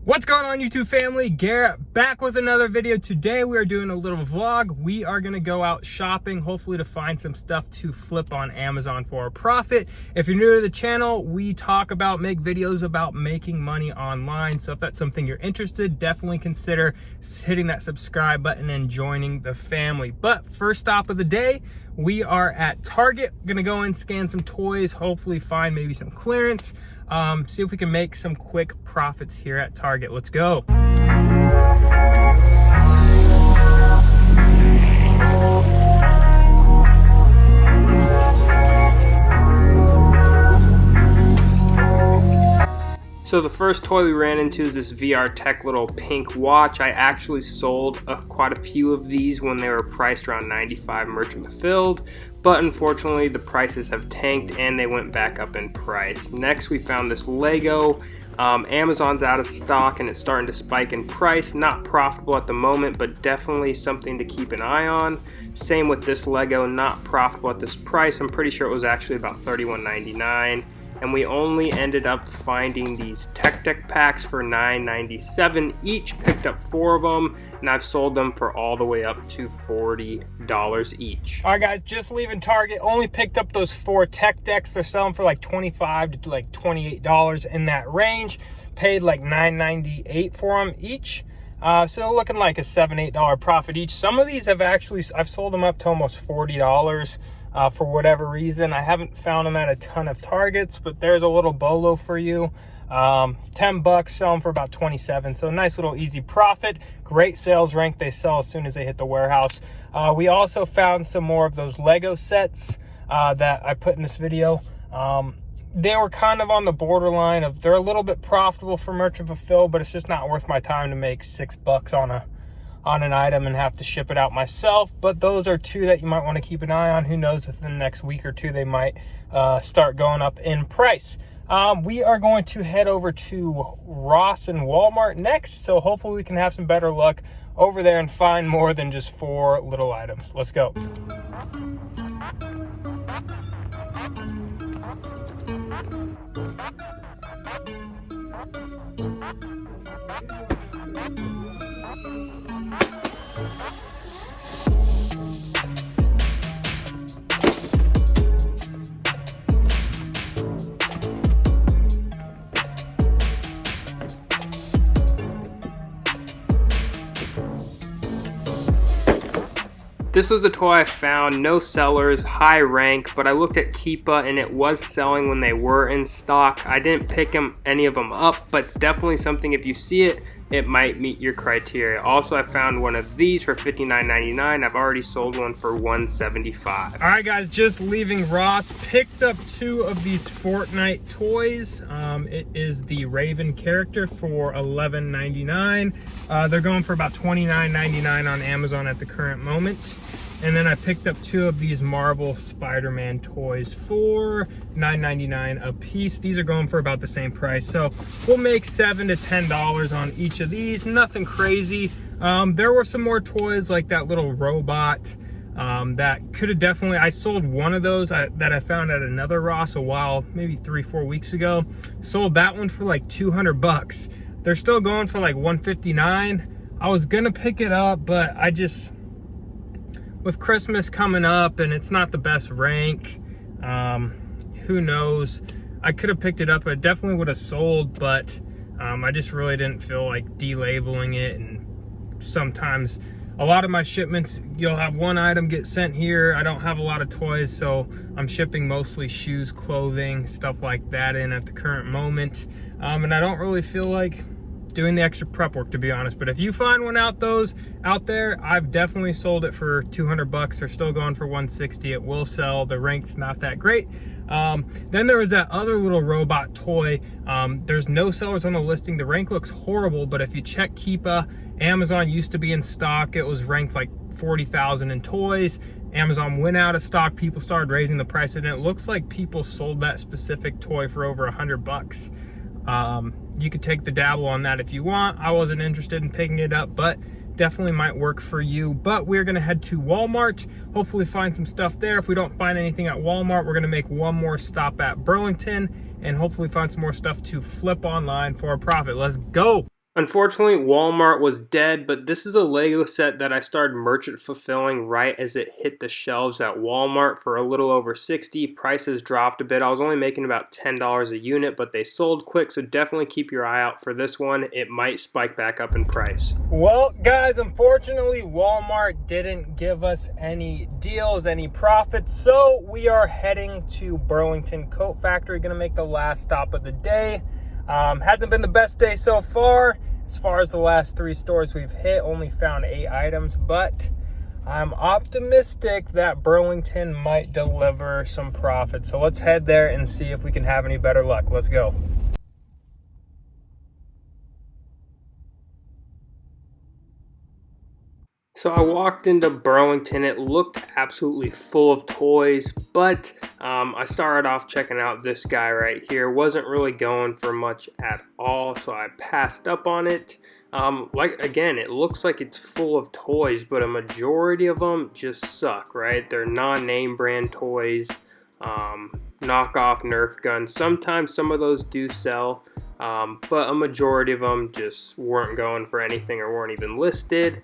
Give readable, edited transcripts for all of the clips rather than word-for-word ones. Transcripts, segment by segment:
What's going on, YouTube family? Garrett back with another video. Today we are doing a little vlog. We are going to go out shopping, hopefully to find some stuff to flip on Amazon for a profit. If you're new to the channel, we make videos about making money online. So if that's something you're interested, definitely consider hitting that subscribe button and joining the family. But first stop of the day, we are at Target. We're gonna go and scan some toys, hopefully find maybe some clearance, see if we can make some quick profits here at Target. Let's go. So the first toy we ran into is this VR Tech little pink watch. I actually sold quite a few of these when they were priced around $95 merchant fulfilled, but unfortunately the prices have tanked and they went back up in price. Next we found this Lego. Amazon's out of stock and it's starting to spike in price. Not profitable at the moment, but definitely something to keep an eye on. Same with this Lego, not profitable at this price. I'm pretty sure it was actually about $31.99. And we only ended up finding these Tech Deck packs for $9.97 each. Picked up 4 of them, and I've sold them for all the way up to $40 each. All right, guys, just leaving Target. Only picked up those 4 Tech Decks. They're selling for like $25 to like $28 in that range. Paid like $9.98 for them each. So looking like a $7, $8 profit each. Some of these I've sold them up to almost $40. For whatever reason. I haven't found them at a ton of Targets, but there's a little bolo for you. 10 bucks, sell them for about 27. So nice little easy profit. Great sales rank. They sell as soon as they hit the warehouse. We also found some more of those Lego sets that I put in this video. They were kind of on the borderline of, they're a little bit profitable for merchant fulfill, but it's just not worth my time to make $6 on an item and have to ship it out myself. But those are 2 that you might want to keep an eye on. Who knows, within the next week or 2 they might start going up in price. We are going to head over to Ross and Walmart next, so hopefully we can have some better luck over there and find more than just 4 little items. Let's go. This was the toy I found, no sellers, high rank, but I looked at Keepa and it was selling when they were in stock. I didn't pick any of them up, but definitely something, if you see it, it might meet your criteria. Also, I found one of these for $59.99. I've already sold one for $175. All right, guys, just leaving Ross. Picked up 2 of these Fortnite toys. It is the Raven character for $11.99. They're going for about $29.99 on Amazon at the current moment. And then I picked up 2 of these Marvel Spider-Man toys for $9.99 a piece. These are going for about the same price. So we'll make $7 to $10 on each of these. Nothing crazy. There were some more toys like that little robot that could have definitely, I sold one of those that I found at another Ross a while, maybe 3-4 weeks ago. Sold that one for like 200 bucks. They're still going for like 159. I was gonna pick it up, but I just, with Christmas coming up and it's not the best rank, who knows, I could have picked it up. I definitely would have sold, but I just really didn't feel like delabeling it. And sometimes a lot of my shipments, you'll have one item get sent here. I don't have a lot of toys, so I'm shipping mostly shoes, clothing, stuff like that in at the current moment. And I don't really feel like doing the extra prep work, to be honest. But if you find one out there, I've definitely sold it for 200 bucks. They're still going for 160. It will sell. The rank's not that great. Then there was that other little robot toy. There's no sellers on the listing. The rank looks horrible, but if you check Keepa, Amazon used to be in stock. It was ranked like 40,000 in toys. Amazon went out of stock. People started raising the price, and it looks like people sold that specific toy for over 100 bucks. You could take the dabble on that if you want. I wasn't interested in picking it up, but definitely might work for you. But we're gonna head to Walmart, hopefully find some stuff there. If we don't find anything at Walmart, we're gonna make one more stop at Burlington and hopefully find some more stuff to flip online for a profit. Let's go. Unfortunately, Walmart was dead, but this is a Lego set that I started merchant fulfilling right as it hit the shelves at Walmart for a little over $60. Prices dropped a bit. I was only making about $10 a unit, but they sold quick, so definitely keep your eye out for this one. It might spike back up in price. Well, guys, unfortunately, Walmart didn't give us any deals, any profits, so we are heading to Burlington Coat Factory. Gonna make the last stop of the day. Hasn't been the best day so far. As far as the last 3 stores we've hit, only found 8 items, but I'm optimistic that Burlington might deliver some profit. So let's head there and see if we can have any better luck. Let's go. So I walked into Burlington. It looked absolutely full of toys, but I started off checking out this guy right here. Wasn't really going for much at all, so I passed up on it. Again, it looks like it's full of toys, but a majority of them just suck, right? They're non-name brand toys, knockoff Nerf guns. Sometimes some of those do sell, but a majority of them just weren't going for anything or weren't even listed.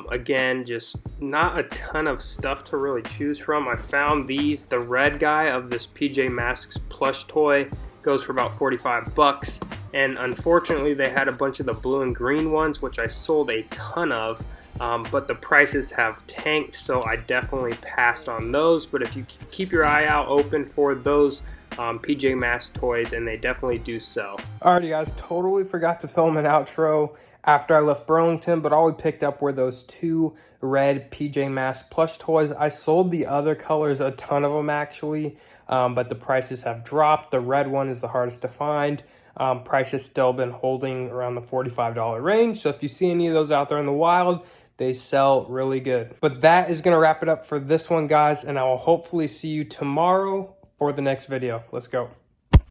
Again, just not a ton of stuff to really choose from. I found these. The red guy of this PJ Masks plush toy goes for about 45 bucks. And unfortunately, they had a bunch of the blue and green ones, which I sold a ton of. But the prices have tanked, so I definitely passed on those. But if you keep your eye out open for those PJ Masks toys, and they definitely do sell. Alrighty, guys, totally forgot to film an outro after I left Burlington, but all we picked up were those 2 red PJ Masks plush toys. I sold the other colors, a ton of them actually, but the prices have dropped. The red one is the hardest to find. Price has still been holding around the $45 range, so if you see any of those out there in the wild, they sell really good. But that is going to wrap it up for this one, guys, and I will hopefully see you tomorrow for the next video. Let's go.